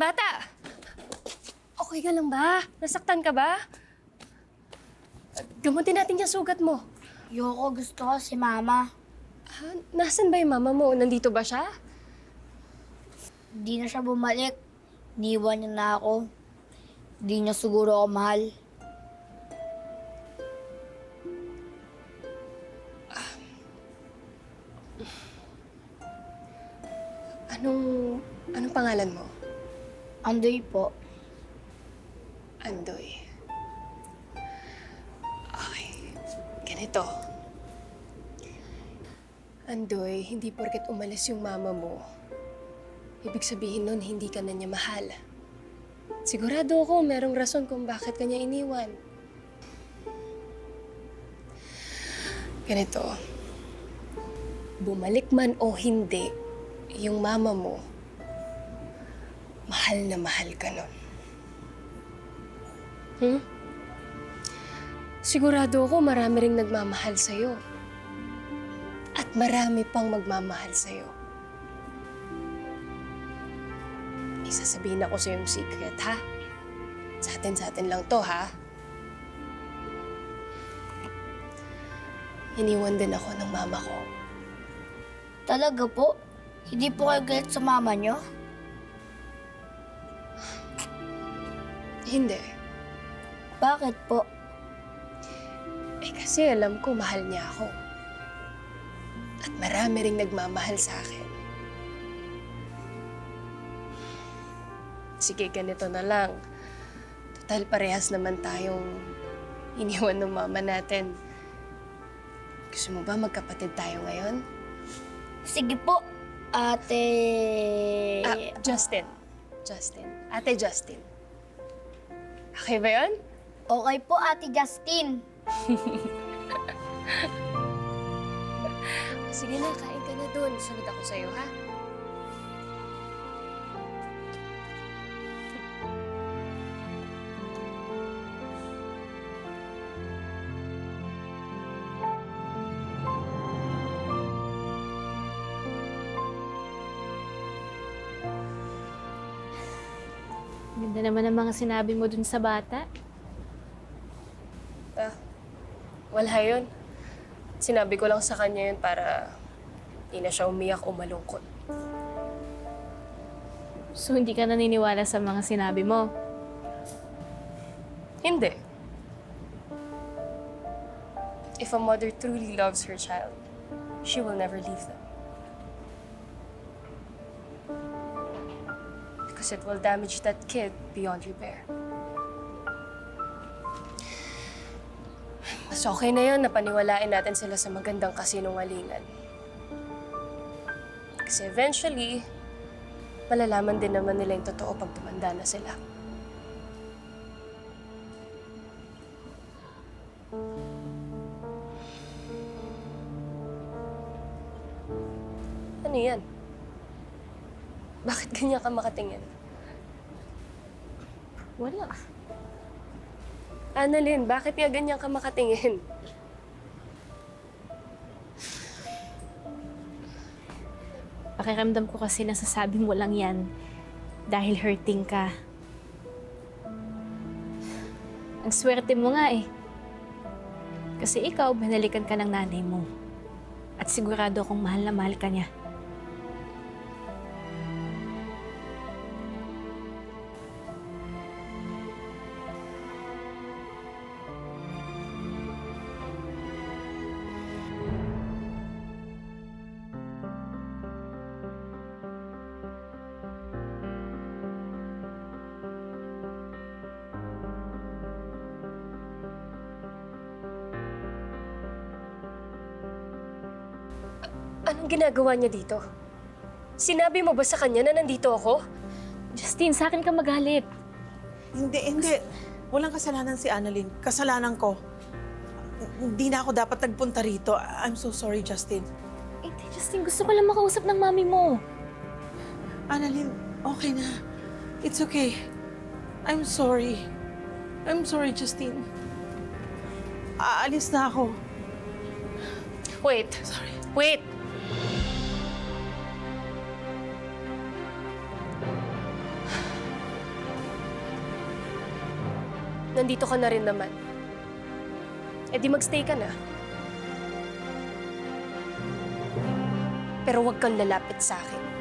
Bata! Okay ka lang ba? Nasaktan ka ba? Gamutin natin yung sugat mo. Yoko, gusto ko si Mama. Nasaan ba yung mama mo? Nandito ba siya? Di na siya bumalik. Niwan niya na ako. Di niya siguro ako mahal. Anong pangalan mo? Andoy po. Andoy. Okay. Ganito. Andoy, hindi porket umalis yung mama mo, ibig sabihin nun hindi ka na niya mahal. Sigurado ako merong rason kung bakit ka niya iniwan. Ganito. Bumalik man o hindi, yung mama mo, mahal na mahal ka nun. Sigurado ako marami ring nagmamahal sa'yo. At marami pang magmamahal sa'yo. May sasabihin ako sa'yong secret, ha? Sa atin lang to, ha? Iniwan din ako ng mama ko. Talaga po? Hindi po kayo galit sa mama niyo? Hindi. Bakit po? Kasi alam ko mahal niya ako. At marami ring nagmamahal sa akin. Sige, ganito na lang. Total, parehas naman tayong iniwan ng mama natin. Gusto mo ba magkapatid tayo ngayon? Sige po, ate... Justin. Ate Justin. Okay ba yun? Okay po, ate Justin. Sige na, kain ka na dun. Sunod ako sa'yo, ha? Ganda naman ang mga sinabi mo dun sa bata. Wala yun. Sinabi ko lang sa kanya yun para hindi na siya umiyak o malungkot. So, hindi ka naniniwala sa mga sinabi mo? Hindi. If a mother truly loves her child, she will never leave them. Because it will damage that kid beyond repair. Mas okay na yun na paniwalain natin sila sa magandang kasinungalingan. Kasi eventually, malalaman din naman nila yung totoo pag tumanda na sila. Ano yan? Bakit ganyan ka makatingin? Wala. Annalyn, bakit nga ganyan ka makatingin? Pakiramdam ko kasi nasasabi mo lang yan dahil hurting ka. Ang swerte mo nga eh. Kasi ikaw, binalikan ka ng nanay mo. At sigurado akong mahal na mahal ka niya. Anong ginagawa niya dito? Sinabi mo ba sa kanya na nandito ako? Justin, sa akin ka magalit. Hindi. Walang kasalanan si Annalyn. Kasalanan ko. Hindi na ako dapat nagpunta rito. I'm so sorry, Justin. Hindi, Justin, gusto ko lang makausap ng mami mo. Annalyn, okay na. It's okay. I'm sorry. I'm sorry, Justin. Aalis na ako. Wait. Sorry. Wait! nandito ka na rin naman. Eh di magstay ka na. Pero huwag kang lalapit sa akin.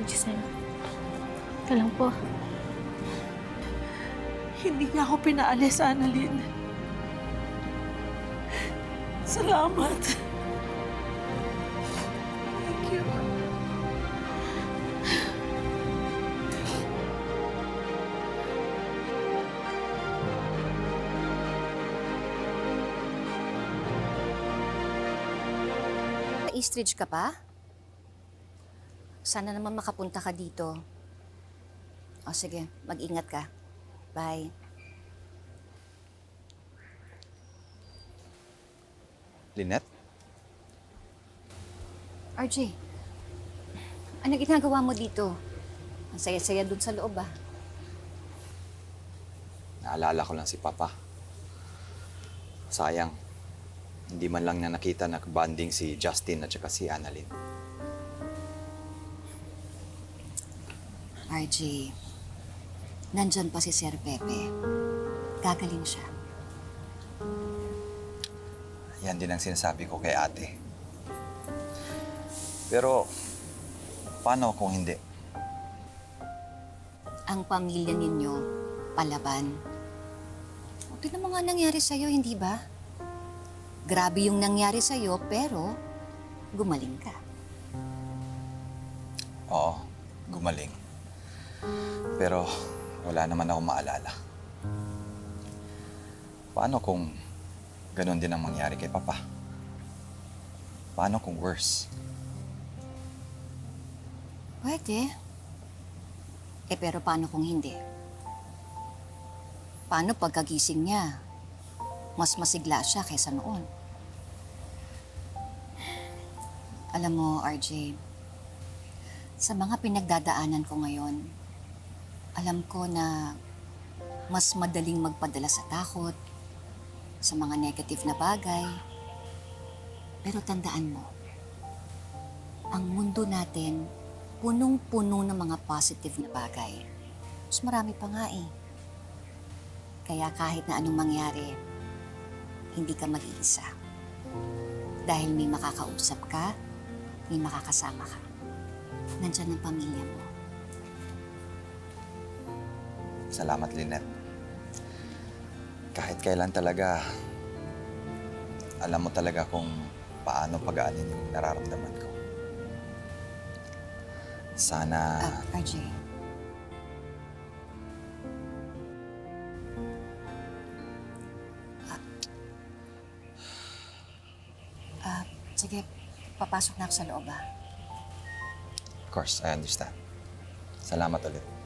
Giselle, ka lang po. Hindi niya ako pinaalis, Annalyn. Salamat. Thank you. Eastridge ka pa? Sana naman makapunta ka dito. O sige, mag-ingat ka. Bye. Lynette? RJ, ano ginagawa mo dito? Ang saya-saya dun sa loob, ah. Naalala ko lang si Papa. Sayang. Hindi man lang na nakita na bonding si Justin at saka si Annalyn. RJ, nandyan pa si Sir Pepe. Gagaling siya. Yan din ang sinasabi ko kay ate. Pero, paano kung hindi? Ang pamilya ninyo, palaban. O, tignan mo nga nangyari sa'yo, hindi ba? Grabe yung nangyari sa'yo, pero gumaling ka. Oo, gumaling. Pero, wala naman ako maalala. Paano kung ganon din ang mangyari kay Papa? Paano kung worse? Pwede. Pero paano kung hindi? Paano pagkagising niya? Mas masigla siya kaysa noon. Alam mo, RJ, sa mga pinagdadaanan ko ngayon, alam ko na mas madaling magpadala sa takot, sa mga negative na bagay. Pero tandaan mo, ang mundo natin, punong-puno ng mga positive na bagay. Mas marami pa nga eh. Kaya kahit na anong mangyari, hindi ka mag-iisa. Dahil may makakausap ka, may makakasama ka. Nandyan ang pamilya mo. Salamat, Lynette. Kahit kailan talaga, alam mo talaga kung paano pagaanin yung nararamdaman ko. Sana... RJ. Sige, papasok na ako sa loob, ah. Of course, I understand. Salamat ulit.